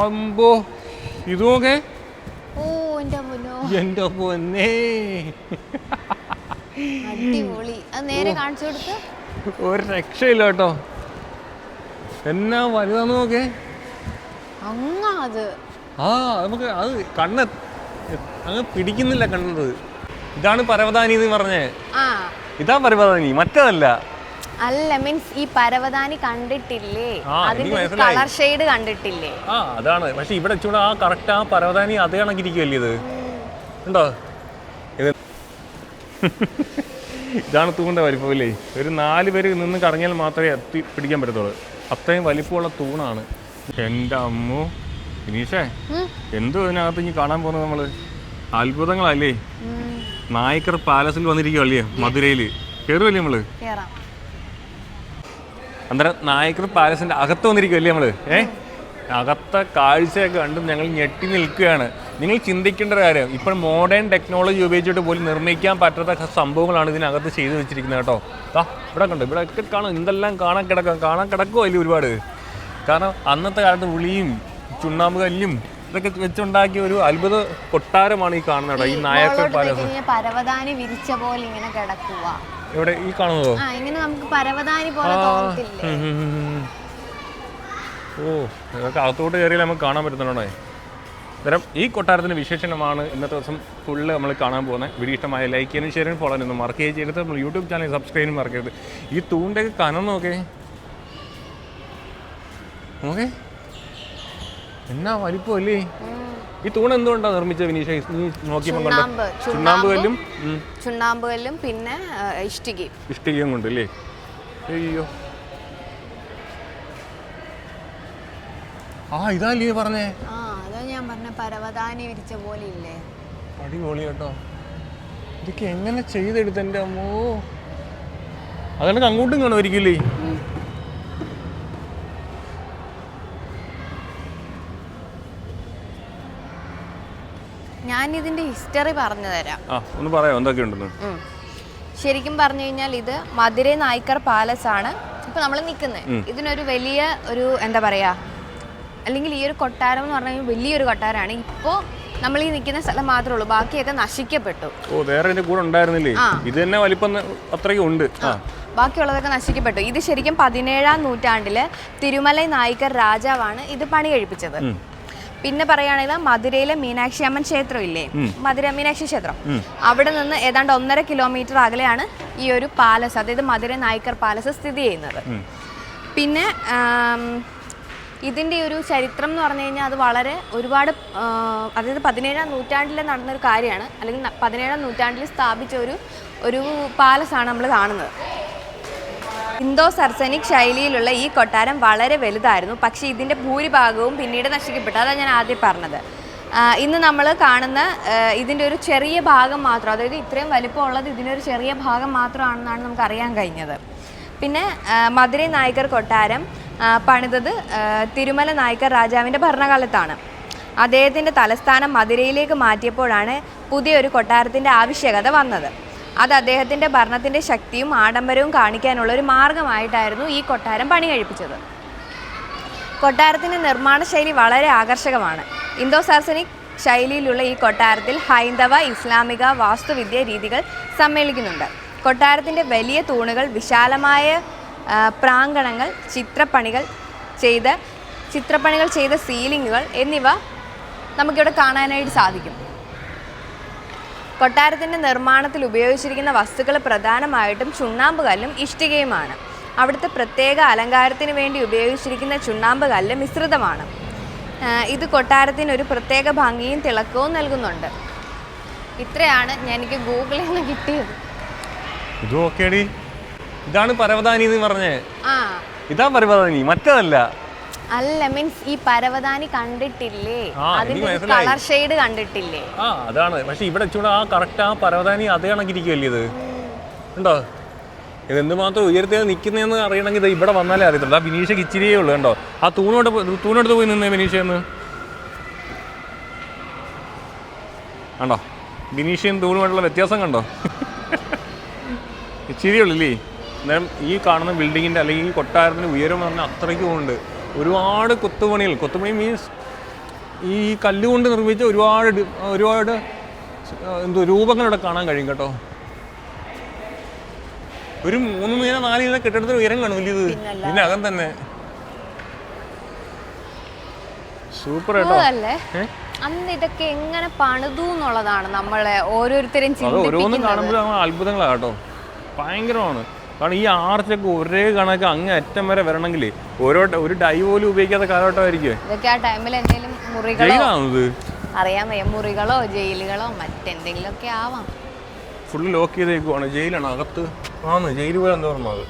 അമ്പോ ഇതുമൊക്കെ എന്റെ പൊന്നേ അടിപൊളി. അത് നേരെ കാണിച്ചു കൊടുത്ത് ഒരു രക്ഷയില്ല കേട്ടോ. എന്നാ വലുതാന്ന് നോക്കേ. അത് ആ നമുക്ക് അത് കണ്ണ് അങ്ങ് പിടിക്കുന്നില്ല കണ്ടത്. ഇതാണ് പരവതാനി എന്ന് പറഞ്ഞേ. ഇതാ പരവതാനി, മറ്റേതല്ല. അല്ല, മീൻസ് ഈ പരവതാനി കണ്ടിട്ടില്ലേ, അതിന്റെ കളർ ഷെയ്ഡ് കണ്ടിട്ടില്ലേ? അതാണ്. പക്ഷെ ഇവിടെ ചൂട് ആ കറക്റ്റ് ആ പരവതാനി അതേ കണക്കിരിക്കുമല്ലേ ഇത്. ഉണ്ടോ? ഇത് ഇതാണ് തൂണിന്റെ വലിപ്പം അല്ലേ. ഒരു 4 പേര് നിന്ന് കറങ്ങിയാൽ മാത്രമേ എത്തി പിടിക്കാൻ പറ്റത്തുള്ളൂ. അത്രയും വലിപ്പമുള്ള തൂണാണ്. എൻ്റെ അമ്മു വിനീഷേ, എന്തോ ഇതിനകത്ത് ഇനി കാണാൻ പോകുന്നത് നമ്മള്. അത്ഭുതങ്ങളല്ലേ. നായ്ക്കർ പാലസിൽ വന്നിരിക്കുവല്ലേ മധുരയില്. കയറുമല്ലേ നമ്മള്? അന്നേരം നായ്ക്കർ പാലസിന്റെ അകത്ത് വന്നിരിക്കുമല്ലേ നമ്മള്. അകത്തെ കാഴ്ചയൊക്കെ കണ്ടും ഞങ്ങൾ ഞെട്ടി നിൽക്കുകയാണ്. നിങ്ങൾ ചിന്തിക്കേണ്ട കാര്യം, ഇപ്പോൾ മോഡേൺ ടെക്നോളജി ഉപയോഗിച്ചിട്ട് പോലും നിർമ്മിക്കാൻ പറ്റാത്ത സംഭവങ്ങളാണ് ഇതിനകത്ത് ചെയ്തു വെച്ചിരിക്കുന്നത് കേട്ടോ. ഇവിടെ കണ്ടു, ഇവിടെ ഒക്കെ കാണും. എന്തെല്ലാം കാണാൻ കിടക്കുമോ അതിൽ ഒരുപാട്. കാരണം അന്നത്തെ കാലത്ത് ഉളിയും ചുണ്ണാമ്പ് കല്ലും ഇതൊക്കെ വെച്ചുണ്ടാക്കിയ ഒരു അത്ഭുത കൊട്ടാരമാണ് ഈ കാണുന്നത്. ഈ നായക്കർ പാലസ് പരവതാനി വിരിച്ച പോലെ ഇങ്ങനെ കിടക്കുക. ഇവിടെ ഈ കാണുന്നതോ? ഇങ്ങനെ നമുക്ക് പരവതാനി പോലെ തോന്നത്തില്ലേ? ഇതൊക്കെ അകത്തോട്ട് കയറിയാൽ നമുക്ക് കാണാൻ പറ്റുന്നുണ്ടോ? അന്നേരം ഈ കൊട്ടാരത്തിൻ്റെ വിശേഷമാണ് ഇന്നത്തെ ദിവസം ഫുള്ള് നമ്മൾ കാണാൻ പോകുന്നത്. വീഡിയോ ഇഷ്ടമായ ലൈക്ക് ചെയ്യാനും ഷെയർ ചെയ്യാനും ഫോളോ ചെയ്യാനും മറക്ക് ചെയ്തിട്ട് നമ്മൾ യൂട്യൂബ് ചാനൽ സബ്സ്ക്രൈബ് ചെയ്യാനും മറക്കരുത്. ഈ തൂണിൻ്റെ കനം നോക്കേ, നോക്കേ എന്നാ വലിപ്പമല്ലേ. ഈ തൂണ് എന്തുകൊണ്ടാണ് നിർമ്മിച്ചത് വിനീഷ? നീ നോക്കിയപ്പോൾ കണ്ട ചുണ്ണാമ്പ് കല്ലും പിന്നെ ഇഷ്ടികയും കൊണ്ടല്ലേ. അയ്യോ, ഇതല്ലേ പറഞ്ഞേ? അതാ ഞാൻ പറഞ്ഞ പരവതാനി വിരിച്ച പോലെ ഇല്ലേ. അടിപൊളി കേട്ടോ. ഇതൊക്കെ എങ്ങനെ ചെയ്തെടുത്ത എൻ്റെ അമ്മോ. അതെനിക്ക് അങ്ങോട്ടും കാണുമായിരിക്കില്ലേ? ഞാൻ ഇതിന്റെ ഹിസ്റ്ററി പറഞ്ഞു തരാം. ഒന്ന് പറയാം എന്തൊക്കെയുണ്ടെന്ന്. ശരിക്കും പറഞ്ഞു കഴിഞ്ഞാൽ ഇത് മധുരൈ നായ്ക്കർ പാലസ് ആണ് ഇപ്പൊ നമ്മൾ നിൽക്കുന്നത്. ഇതിനൊരു വലിയ ഒരു എന്താ പറയാ, അല്ലെങ്കിൽ ഈ ഒരു കൊട്ടാരം എന്ന് പറഞ്ഞാൽ വലിയൊരു കൊട്ടാരമാണ്. ഇപ്പോ നമ്മൾ ഈ നിൽക്കുന്ന സ്ഥലം മാത്രമേ ഉള്ളൂ, ബാക്കിയൊക്കെ നശിക്കപ്പെട്ടു. വേറെ കൂടെ ഉണ്ടായിരുന്നില്ലേ? ഇത് തന്നെ വലിപ്പം അത്രയും ഉണ്ട്. ബാക്കിയുള്ളതൊക്കെ നശിക്കപ്പെട്ടു. ഇത് ശരിക്കും 17-ാം നൂറ്റാണ്ടില് തിരുമലൈ നായ്ക്കർ രാജാവാണ് ഇത് പണി കഴിപ്പിച്ചത്. പിന്നെ പറയുകയാണെങ്കിൽ മധുരയിലെ മീനാക്ഷി അമ്മൻ ക്ഷേത്രം ഇല്ലേ, മധുര മീനാക്ഷി ക്ഷേത്രം, അവിടെ നിന്ന് ഏതാണ്ട് 1.5 കിലോമീറ്റർ അകലെയാണ് ഈ ഒരു പാലസ്, അതായത് മധുരൈ നായ്ക്കർ പാലസ് സ്ഥിതി ചെയ്യുന്നത്. പിന്നെ ഇതിൻ്റെ ഒരു ചരിത്രം എന്ന് പറഞ്ഞു കഴിഞ്ഞാൽ അത് വളരെ ഒരുപാട്, അതായത് 17-ാം നൂറ്റാണ്ടിൽ നടന്നൊരു കാര്യമാണ്, അല്ലെങ്കിൽ 17-ാം നൂറ്റാണ്ടിൽ സ്ഥാപിച്ച ഒരു പാലസാണ് നമ്മൾ കാണുന്നത്. ഇന്തോ സർസനിക് ശൈലിയിലുള്ള ഈ കൊട്ടാരം വളരെ വലുതായിരുന്നു. പക്ഷേ ഇതിൻ്റെ ഭൂരിഭാഗവും പിന്നീട് നശിക്കപ്പെട്ടു. അതാണ് ഞാൻ ആദ്യം പറഞ്ഞത്. ഇന്ന് നമ്മൾ കാണുന്ന ഇതിൻ്റെ ഒരു ചെറിയ ഭാഗം മാത്രം, അതായത് ഇത്രയും വലിപ്പമുള്ളത് ഇതിൻ്റെ ഒരു ചെറിയ ഭാഗം മാത്രമാണെന്നാണ് നമുക്ക് അറിയാൻ കഴിഞ്ഞത്. പിന്നെ മധുരൈ നായ്ക്കർ കൊട്ടാരം പണിതത് തിരുമല നായ്ക്കർ രാജാവിൻ്റെ ഭരണകാലത്താണ്. അദ്ദേഹത്തിൻ്റെ തലസ്ഥാനം മധുരയിലേക്ക് മാറ്റിയപ്പോഴാണ് പുതിയൊരു കൊട്ടാരത്തിൻ്റെ ആവശ്യകത വന്നത്. അത് അദ്ദേഹത്തിൻ്റെ ഭരണത്തിൻ്റെ ശക്തിയും ആഡംബരവും കാണിക്കാനുള്ള ഒരു മാർഗമായിട്ടായിരുന്നു ഈ കൊട്ടാരം പണി കഴിപ്പിച്ചത്. കൊട്ടാരത്തിൻ്റെ നിർമ്മാണ ശൈലി വളരെ ആകർഷകമാണ്. ഇന്തോ സർസനിക് ശൈലിയിലുള്ള ഈ കൊട്ടാരത്തിൽ ഹൈന്ദവ ഇസ്ലാമിക വാസ്തുവിദ്യ രീതികൾ സമ്മേളിക്കുന്നുണ്ട്. കൊട്ടാരത്തിൻ്റെ വലിയ തൂണുകൾ, വിശാലമായ പ്രാങ്കണങ്ങൾ, ചിത്രപ്പണികൾ ചെയ്ത സീലിങ്ങുകൾ എന്നിവ നമുക്കിവിടെ കാണാനായിട്ട് സാധിക്കും. കൊട്ടാരത്തിൻ്റെ നിർമ്മാണത്തിൽ ഉപയോഗിച്ചിരിക്കുന്ന വസ്തുക്കൾ പ്രധാനമായിട്ടും ചുണ്ണാമ്പ് കല്ലും ഇഷ്ടികയുമാണ്. അവിടുത്തെ പ്രത്യേക അലങ്കാരത്തിന് വേണ്ടി ഉപയോഗിച്ചിരിക്കുന്ന ചുണ്ണാമ്പ് കല്ല് മിശ്രിതമാണ്. ഇത് കൊട്ടാരത്തിന് ഒരു പ്രത്യേക ഭംഗിയും തിളക്കവും നൽകുന്നുണ്ട്. ഇത്രയാണ് എനിക്ക് ഗൂഗിളിൽ നിന്ന് കിട്ടിയത്. ഇതാണ് പരവതാനി എന്ന് പറഞ്ഞേ. ഇതാ പരവതാനി, മറ്റേതല്ല. അല്ല, മീൻസ് ഈ പരവതാനി കണ്ടിട്ടില്ലേ, അതിന്റെ കളർ ഷെയ്ഡ് കണ്ടിട്ടില്ലേ? അതാണ്. പക്ഷെ ഇവിടെ ചൂട് ആ കറക്റ്റ് ആ പരവതാനി അതേ കണക്കിരിക്കുമല്ലേ ഇത്. ഉണ്ടോ? ഇത് എന്തുമാത്രം ഉയരത്തിൽ നിൽക്കുന്നതെന്ന് അറിയണമെങ്കിൽ ഇത് ഇവിടെ വന്നാലേ അറിയത്തുള്ളൂ. ആ വിനീഷയ്ക്ക് ഇച്ചിരിയേ ഉള്ളൂ. കണ്ടോ? ആ തൂണോട്ട് പോയി നിന്നേ വിനീഷയെന്ന്. കണ്ടോ? വിനീഷയും തൂണുമായിട്ടുള്ള വ്യത്യാസം കണ്ടോ? ഇച്ചിരിയേ ഉള്ളൂ. അന്നേരം ഈ കാണുന്ന ബിൽഡിങ്ങിൻ്റെ അല്ലെങ്കിൽ ഈ കൊട്ടാരത്തിന് ഉയരം എന്ന് പറഞ്ഞാൽ അത്രയ്ക്കും ഉണ്ട്. ഒരുപാട് കൊത്തുപണി മീൻസ് ഈ കല്ലുകൊണ്ട് നിർമ്മിച്ച ഒരുപാട് എന്തോ രൂപങ്ങളിവിടെ കാണാൻ കഴിയും കേട്ടോ. ഒരു 3 നില 4 നില കെട്ടിടത്തിന് ഉയരം കാണും വലിയത് ഇതിനകം തന്നെ. സൂപ്പർ കേട്ടോ. അന്ന് ഇതൊക്കെ എങ്ങനെ പണിതു എന്നുള്ളതാണ് നമ്മളെ ഓരോരുത്തരും ഓരോന്നും കാണുമ്പോഴും അത്ഭുതങ്ങളാണ് കേട്ടോ. ഭയങ്കരമാണ്. കാരണം ഈ ആർച്ചൊക്കെ ഒരേ കണക്ക് അങ്ങ് അറ്റം വരെ വരണമെങ്കിൽ ഒരു ഡൈ പോലും ഉപയോഗിക്കാത്ത കാലഘട്ടമായിരിക്കും ഇതൊക്കെ. ആ ടൈമിൽ എന്തെങ്കിലും മുറികളോ അറിയാൻ വയ്യ, മുറികളോ ജയിലുകളോ മറ്റെന്തെങ്കിലും ഒക്കെ ആവാം. Full lock ചെയ്തേക്കുവാണ്. ജയിലാണ് അകത്ത്. ജയിൽ പോലെ എന്താ പറഞ്ഞത്.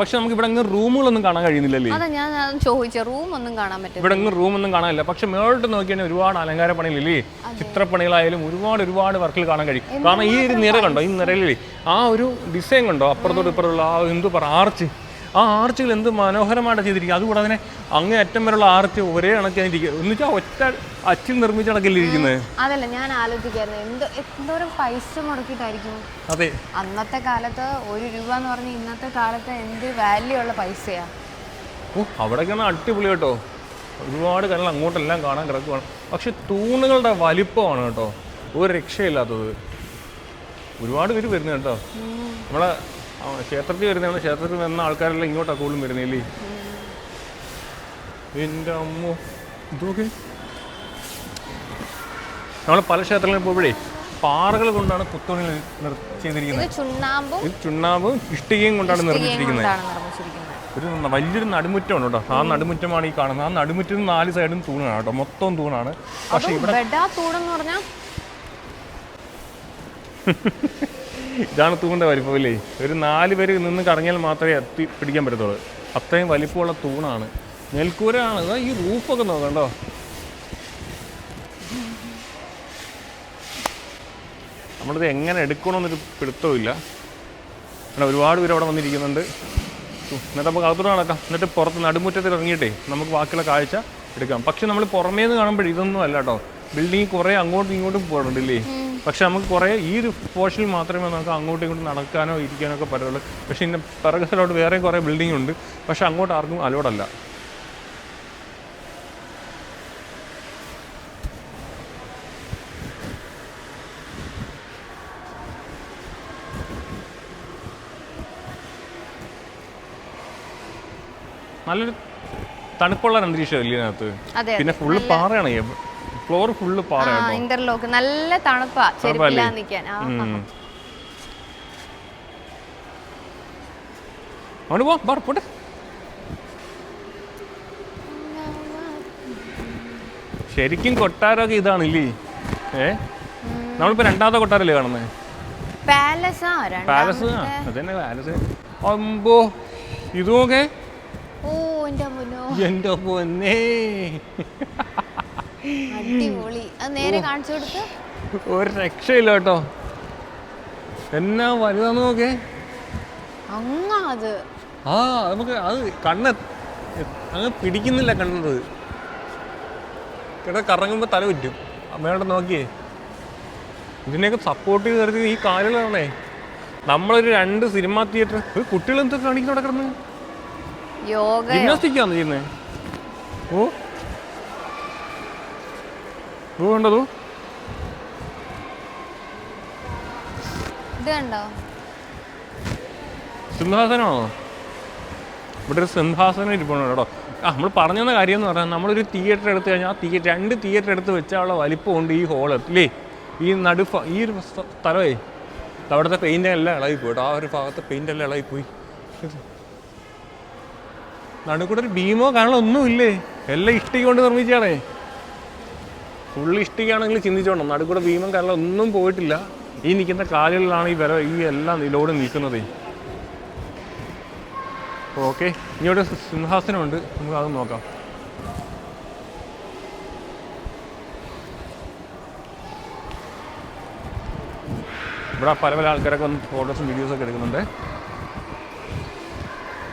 പക്ഷെ നമുക്ക് ഇവിടെ അങ്ങ് റൂമുകളൊന്നും കാണാൻ കഴിയുന്നില്ലല്ലേ? അതാ ഞാൻ ചോദിച്ച റൂം ഒന്നും കാണാൻ പറ്റും. ഇവിടെ അങ്ങ് റൂമൊന്നും കാണാനില്ല. പക്ഷെ മേളോട്ട് നോക്കിയാൽ ഒരുപാട് അലങ്കാര പണികളില്ലേ, ചിത്രപ്പണികളായാലും ഒരുപാട് വർക്കിൽ കാണാൻ കഴിയും. കാരണം ഈ ഒരു നിര കണ്ടോ, ഈ നിരയിലേ ആ ഒരു ഡിസൈൻ കണ്ടോ, അപ്പുറത്തോട്ട് ഇപ്പുറത്തുള്ള ആ എന്ത് പറ ആർച്ച്, ആ ആർച്ചുകൾ എന്ത് മനോഹരമായിട്ട് ചെയ്തിരിക്കും. അതുകൂടെ അതിനെ അങ്ങേ അറ്റം വരെയുള്ള ആർച്ച് ഒരേ കണക്കായിരിക്കും. എന്ന് വെച്ചാൽ ഒറ്റ അച്ചിൽ നിർമ്മിച്ച കണക്കല്ലേ ഇരിക്കുന്നത്. അതല്ല ഞാൻ ആലോചിക്കായിരുന്നു എന്തോരം പൈസ മുടക്കിയിട്ടായിരിക്കും. അതെ, അന്നത്തെ കാലത്ത് 1 രൂപ എന്ന് പറഞ്ഞാൽ ഇന്നത്തെ കാലത്ത് എന്ത് വാല്യൂ ഉള്ള പൈസയാ. അവിടേക്കാണ് അടിപൊളി കേട്ടോ. ഒരുപാട് കാര്യങ്ങൾ അങ്ങോട്ടെല്ലാം കാണാൻ കിടക്കുവാണ്. പക്ഷെ തൂണുകളുടെ വലിപ്പമാണ് കേട്ടോ ഒരു രക്ഷയില്ലാത്തത്. ഒരുപാട് പേര് വരുന്നത് കേട്ടോ. നമ്മളെ ക്ഷേത്രത്തിൽ വരുന്നതാണ്. ക്ഷേത്രത്തിൽ വരുന്ന ആൾക്കാരെല്ലാം ഇങ്ങോട്ടാണ് കൂടുതലും വരുന്നില്ലേ. എൻ്റെ അമ്മോ, ഇതൊക്കെ നമ്മൾ പല ക്ഷേത്രങ്ങളിൽ പോയപ്പോഴേ പാറകൾ കൊണ്ടാണ് കൊത്തുപണി ചെയ്തിരിക്കുന്നത്. ചുണ്ണാമ്പും ഇഷ്ടികയും കൊണ്ടാണ് നിർമ്മിച്ചിരിക്കുന്നത്. ഒരു വലിയൊരു നടുമുറ്റമാണ് കേട്ടോ. ആ നടുമുറ്റമാണ് ഈ കാണുന്നത്. ആ നടുമുറ്റം 4 സൈഡും തൂണാണ് കേട്ടോ. മൊത്തം തൂണാണ്. പക്ഷെ ഇവിടെ ഇതാണ് തൂണിൻ്റെ വലിപ്പം അല്ലേ. ഒരു 4 പേര് നിന്ന് കറങ്ങിയാൽ മാത്രമേ എത്തി പിടിക്കാൻ പറ്റത്തുള്ളൂ. അത്രയും വലിപ്പമുള്ള തൂണാണ്. നെൽക്കൂരാണ്. ഈ റൂഫൊക്കെ നോക്കണ്ടോ. നമ്മളിത് എങ്ങനെ എടുക്കണമെന്നൊരു പിടുത്തമില്ല. ഒരുപാട് പേര് അവിടെ വന്നിരിക്കുന്നുണ്ട്. എന്നിട്ട് നമുക്ക് അകത്തോട്ട് നടക്കാം. എന്നിട്ട് പുറത്ത് നടുമുറ്റത്തിൽ ഇറങ്ങിയിട്ടേ നമുക്ക് ബാക്കിയുള്ള കാഴ്ച എടുക്കാം. പക്ഷെ നമ്മൾ പുറമേ നിന്ന് കാണുമ്പോൾ ഇതൊന്നും അല്ല കേട്ടോ. ബിൽഡിങ് കുറേ അങ്ങോട്ടും ഇങ്ങോട്ടും പോകണുണ്ടല്ലേ. പക്ഷെ നമുക്ക് കുറേ ഈ ഒരു പോർഷനിൽ മാത്രമേ നമുക്ക് അങ്ങോട്ടും ഇങ്ങോട്ടും നടക്കാനോ ഇരിക്കാനോ ഒക്കെ പറ്റുള്ളൂ. പക്ഷെ ഇതിൻ്റെ പിറകിലോട്ട് വേറെയും കുറേ ബിൽഡിംഗ് ഉണ്ട്. പക്ഷെ അങ്ങോട്ട് ആർക്കും അലോഡല്ല. നല്ലൊരു തണുപ്പുള്ള അന്തരീക്ഷം അല്ലേ അതിനകത്ത്. പിന്നെ ഫുള്ള് പാറയാണ്. ഫ്ലോർ ഫുള്ള് പാറയാണ്. ഇന്റർലോക്ക് നല്ല തണുപ്പാ. ചെരുപ്പില്ലാതെ നിൽക്കാൻ. പോട്ടെ. ശരിക്കും കൊട്ടാരമൊക്കെ ഇതാണില്ലേ. നമ്മളിപ്പോ 2ാമത്തെ കൊട്ടാരല്ലേ കാണുന്നത്. പാലസ്. അതന്നെ പാലസ്. അമ്പോ ഇതൊക്കെ എന്റെ പൊന്നേ അടിപൊളി. നേരെ കാണിച്ചു കൊടുത്ത് ഒരു രക്ഷയില്ല കേട്ടോ. എന്നാ വലുതാന്ന് നോക്കേ. നമുക്ക് അത് കണ്ണ് അങ്ങ് പിടിക്കുന്നില്ല. കണ്ടത് കിട കറങ്ങുമ്പോ തല പറ്റും. അമ്മയോടെ നോക്കിയേ. ഇതിനെയൊക്കെ സപ്പോർട്ട് ചെയ്ത് നിർത്തി ഈ കാലുകളാണേ. നമ്മളൊരു 2 സിനിമാ തിയേറ്റർ കുട്ടികൾ എന്തൊക്കെ കാണിക്കുന്ന കിടക്കുന്നത്. ജിംനാസ്റ്റിക്കാന്ന് ചെയ്യുന്നേ. കണ്ടോ സിംഹാസനമാണോ? ഇവിടെ ഒരു സിംഹാസനം ഇരിപ്പുണ്ട് കേട്ടോ. നമ്മൾ പറഞ്ഞു തന്ന കാര്യം എന്ന് പറഞ്ഞാൽ നമ്മളൊരു തിയേറ്റർ എടുത്തു കഴിഞ്ഞാൽ 2 തിയേറ്റർ എടുത്ത് വെച്ചാലുള്ള വലിപ്പമുണ്ട് ഈ ഹോള് അല്ലേ. ഈ ഈ ഒരു സ്ഥലമേ അവിടുത്തെ പെയിൻ്റ് എല്ലാം ഇളകിപ്പോയി കേട്ടോ. ആ ഒരു ഭാഗത്തെ പെയിൻ്റ് എല്ലാം ഇളകിപ്പോയി. നടുക്കൂടെ ഒരു ഭീമോ കാണാൻ ഒന്നുമില്ലേ. എല്ലാം ഇഷ്ടിക കൊണ്ട് നിർമ്മിച്ചാണേ. ഫുള്ള് ഇഷ്ടികയാണെങ്കിൽ ചിന്തിച്ചോണം. നടുക്കൂടെ ഭീമം കാരണം ഒന്നും പോയിട്ടില്ല. ഈ നിൽക്കുന്ന കാലുകളിലാണ് ഈ എല്ലാം ലോഡ് നിൽക്കുന്നത്. ഓക്കെ, ഇനിയോടെ സിംഹാസനമുണ്ട്. നമുക്ക് അത് നോക്കാം. ഇവിടെ പല ആൾക്കാരൊക്കെ വന്ന് ഫോട്ടോസും വീഡിയോസൊക്കെ എടുക്കുന്നുണ്ട്.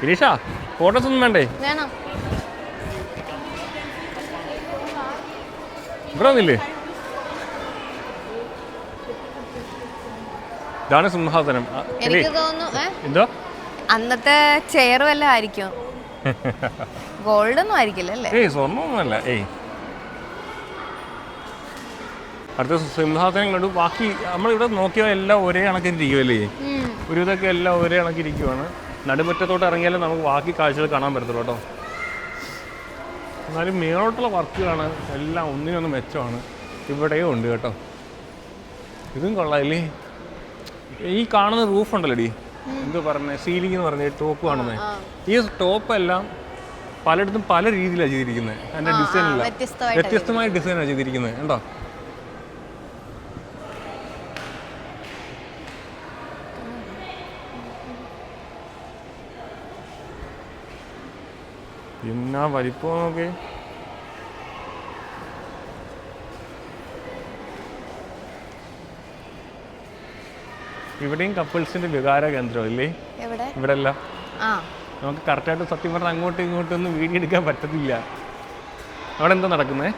ഗിരീഷ, ഫോട്ടോസ് ഒന്നും വേണ്ടേ? ഇവിടെ വന്നില്ലേ? ഇതാണ് സിംഹാസനം. എന്തോ അന്നത്തെ ചെയർ വല്ല ആയിരിക്കും. ഗോൾഡ് ഒന്നും ആയിരിക്കില്ല അല്ലേ? സ്വർണ്ണമൊന്നുമല്ല. അടുത്ത സിംഹാസനം കണ്ടു. ബാക്കി നമ്മളിവിടെ നോക്കിയാൽ എല്ലാം ഒരേ കണക്കിരിക്കുമല്ലേ, ഒരു ഇതൊക്കെ എല്ലാം ഒരേ കണക്കിരിക്കുവാണ്. നടുമുറ്റത്തോട്ട് ഇറങ്ങിയാലും നമുക്ക് ബാക്കി കാഴ്ചകൾ കാണാൻ പറ്റത്തുള്ളൂ കേട്ടോ. എന്നാലും മേളോട്ടുള്ള വർക്കുകളാണ് എല്ലാം ഒന്നിനൊന്ന് മെച്ചമാണ്. ഇവിടെയും ഉണ്ട് കേട്ടോ. ഇതും കൊള്ളാമല്ലേ. ഈ കാണുന്ന റൂഫ് ഉണ്ടല്ലോ ഡി, എന്തോ പറഞ്ഞത്, സീലിംഗ് എന്ന് പറഞ്ഞ ടോപ്പ് കാണുന്നത്. ഈ ടോപ്പെല്ലാം പലയിടത്തും പല രീതിയിലാണ് ചെയ്തിരിക്കുന്നത്. അതിൻ്റെ ഡിസൈനില്ല, വ്യത്യസ്തമായ ഡിസൈനാണ് ചെയ്തിരിക്കുന്നത് കേട്ടോ. പിന്നെ വലിപ്പം നോക്കി. ഇവിടെയും കപ്പിൾസിന്റെ വികാര കേന്ദ്രം ഇല്ലേ ഇവിടെ അല്ല. നമുക്ക് കറക്റ്റായിട്ട് സത്യം പറഞ്ഞാൽ അങ്ങോട്ടും ഇങ്ങോട്ടൊന്നും വീഡിയോ എടുക്കാൻ പറ്റത്തില്ല. അവിടെ എന്താ നടക്കുന്നേ?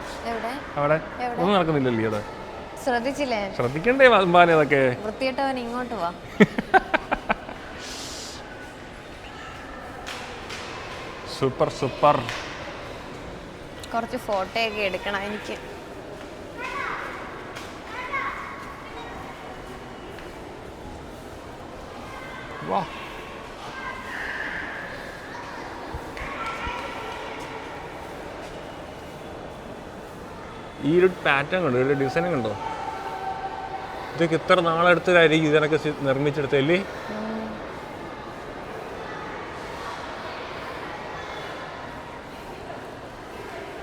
അവിടെ ഒന്നും നടക്കുന്നില്ലല്ലേ? അവിടെ ശ്രദ്ധിച്ചില്ലേ? ശ്രദ്ധിക്കണ്ടേ ബാല, അതൊക്കെ വൃത്തിയിട്ടവൻ ഇങ്ങോട്ട് വാ. Super super. കുറച്ച് ഫോട്ടോ ഒക്കെ എടുക്കണം എനിക്ക്. വാ, ഈ ഒരു പാറ്റേൺ കണ്ടോ, ഒരു ഡിസൈനും കണ്ടോ? ഇതൊക്കെ ഇത്ര നാളെടുത്തതായിരിക്കും ഇതിനൊക്കെ നിർമ്മിച്ചെടുത്തല്ലേ?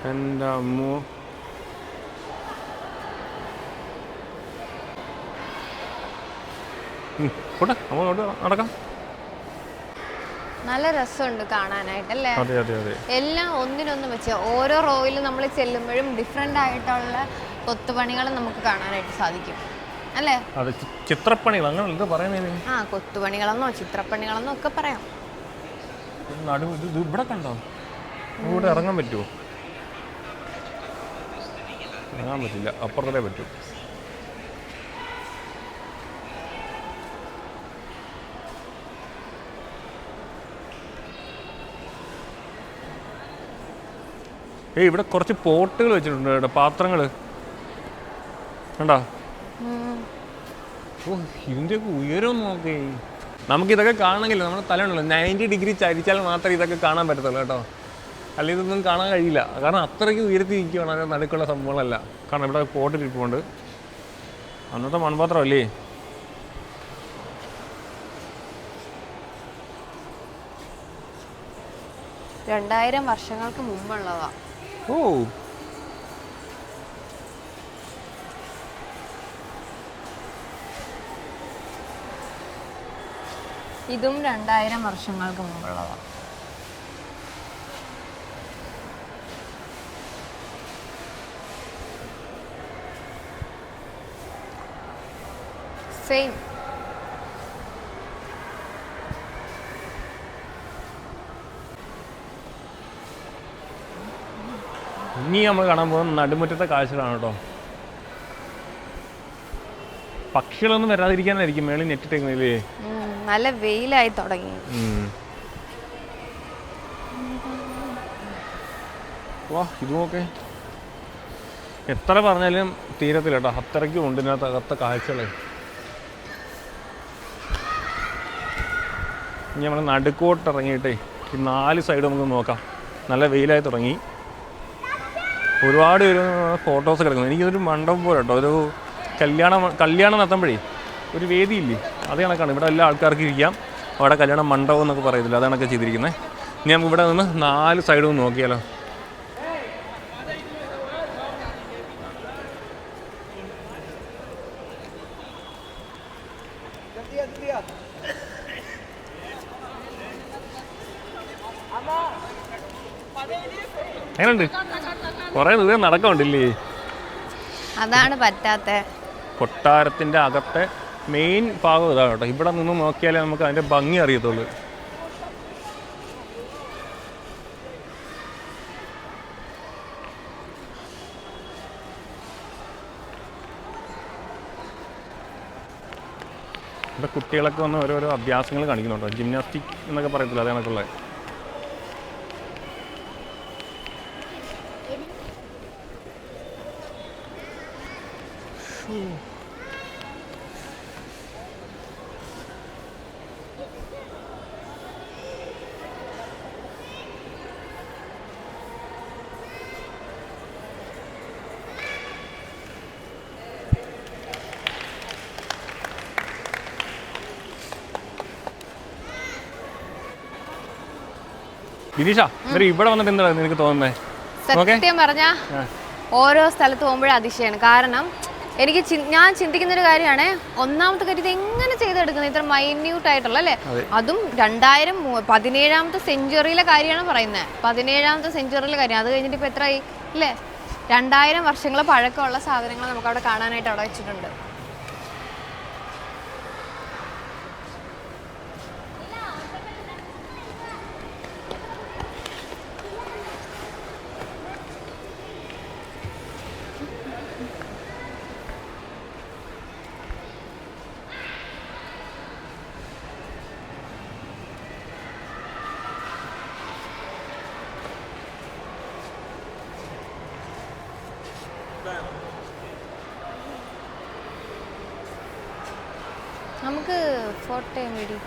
എൻ്റെ അമ്മോ. പോട്ടെ, നമ്മളോട്ട് നടക്കാം. നല്ല രസമുണ്ട് കാണാനായിട്ടല്ലേ? അതെ അതെ അതെ. എല്ലാം ഒന്നിനൊന്നും വെച്ച് ഓരോ റോയിലും നമ്മൾ ചെല്ലുമ്പോഴും ഡിഫറെൻ്റ് ആയിട്ടുള്ള കൊത്തുപണികൾ നമുക്ക് കാണാനായിട്ട് സാധിക്കും അല്ലേ? അതെ, ചിത്രപ്പണികൾ അങ്ങനെ എന്താ പറയുന്നത്? കൊത്തുപണികളെന്നോ ചിത്രപ്പണികളെന്നോ ഒക്കെ പറയാം. ഇവിടെ കണ്ടോ? ഇവിടെ ഇറങ്ങാൻ പറ്റുമോ? ഇറങ്ങാൻ പറ്റില്ല, അപ്പുറത്തേ പറ്റൂ. ഇവിടെ കുറച്ച് പോട്ടുകൾ വെച്ചിട്ടുണ്ട് കേട്ടോ, പാത്രങ്ങൾ കണ്ടോ? ഓ, ഇതിൻ്റെയൊക്കെ ഉയരം നോക്കേ. നമുക്കിതൊക്കെ കാണണമെങ്കിൽ നമ്മൾ തലയുണ്ടല്ലോ 90 ഡിഗ്രി ചരിച്ചാൽ മാത്രമേ ഇതൊക്കെ കാണാൻ പറ്റത്തുള്ളൂ കേട്ടോ. അല്ലെങ്കിൽ ഇതൊന്നും കാണാൻ കഴിയില്ല, കാരണം അത്രയ്ക്ക് ഉയർത്തി നിൽക്കുകയാണ്. അതിന് നടുക്കുള്ള സംഭവങ്ങളല്ല. കാരണം ഇവിടെ പോട്ടിരിപ്പുണ്ട്. അന്നത്തെ മൺപാത്രമല്ലേ? രണ്ടായിരം വർഷങ്ങൾക്ക് മുമ്പുള്ളതാ. ഓ, ഇതും 2000 വർഷങ്ങൾക്ക് മുമ്പുള്ളതാ. സെയിം. ഇനി നമ്മൾ കാണാൻ പോകുന്ന നടുമുറ്റത്തെ കാഴ്ചകളാണ് കേട്ടോ. പക്ഷികളൊന്നും വരാതിരിക്കാനായിരിക്കും മേളിൽ നെറ്റിട്ടേക്കുന്നില്ലേ? നല്ല വെയിലായി തുടങ്ങി. വാ, ഇത് നോക്കേ. എത്ര പറഞ്ഞാലും തീരത്തില്ല കേട്ടോ, അത്രയ്ക്കും ഉണ്ട് ഇതിനകത്ത് അകത്ത കാഴ്ചകൾ. ഇനി നമ്മൾ നടുക്കോട്ട് ഇറങ്ങിയിട്ടേ ഈ 4 സൈഡ് നമുക്ക് നോക്കാം. നല്ല വെയിലായി തുടങ്ങി. ഒരുപാട് ഒരു ഫോട്ടോസ് കിടക്കുന്നു. എനിക്കിതൊരു മണ്ഡപം പോലെ കേട്ടോ, ഒരു കല്യാണം നടത്തുമ്പോഴേ ഒരു വേദിയില്ലേ, അത് കണക്കാണ്. ഇവിടെ എല്ലാ ആൾക്കാർക്ക് ഇരിക്കാം. അവിടെ കല്യാണ മണ്ഡപം എന്നൊക്കെ പറയത്തില്ല, അതാണൊക്കെ ചെയ്തിരിക്കുന്നത്. ഇനി നമുക്ക് ഇവിടെ നിന്ന് 4 സൈഡും നോക്കിയാലോ. എങ്ങനെയുണ്ട്? കുറേ ദൂരം നടക്കമുണ്ടല്ലേ? അതാണ് പറ്റാത്ത. കൊട്ടാരത്തിൻ്റെ അകത്തെ മെയിൻ ഭാഗം ഇതാണ് കേട്ടോ. ഇവിടെ നിന്ന് നോക്കിയാലേ നമുക്ക് അതിൻ്റെ ഭംഗി അറിയത്തുള്ളൂ. ഇവിടെ കുട്ടികളൊക്കെ വന്ന് ഓരോരോ അഭ്യാസങ്ങൾ കാണിക്കുന്നുണ്ടോ. ജിംനാസ്റ്റിക് എന്നൊക്കെ പറയത്തില്ല, അത് കണക്കുള്ളത്. വിനീഷ എന്നിട്ട് ഇവിടെ വന്നിട്ട് എന്താണ് നിനക്ക് തോന്നുന്നത്? സത്യം പറഞ്ഞാ ഓരോ സ്ഥലത്ത് പോകുമ്പോഴും അതിശയാണ്. കാരണം എനിക്ക് ഞാൻ ചിന്തിക്കുന്നൊരു കാര്യമാണ്, ഒന്നാമത്തെ കാര്യം ഇത് എങ്ങനെ ചെയ്തെടുക്കുന്നത്, ഇത്ര മൈന്യൂട്ട് ആയിട്ടുള്ള അല്ലേ, അതും 17ാമത്തെ സെഞ്ചുറിയിലെ കാര്യമാണ് പറയുന്നത്. 17ാമത്തെ സെഞ്ചുറിയിലെ കാര്യം. അത് കഴിഞ്ഞിട്ട് ഇപ്പോൾ എത്രയായി അല്ലേ, 2000 വർഷങ്ങൾ പഴക്കമുള്ള സാധനങ്ങൾ നമുക്ക് അവിടെ കാണാനായിട്ട് അവിടെ വെച്ചിട്ടുണ്ട്. നമുക്ക് ഫോട്ടോ വീഡിയോ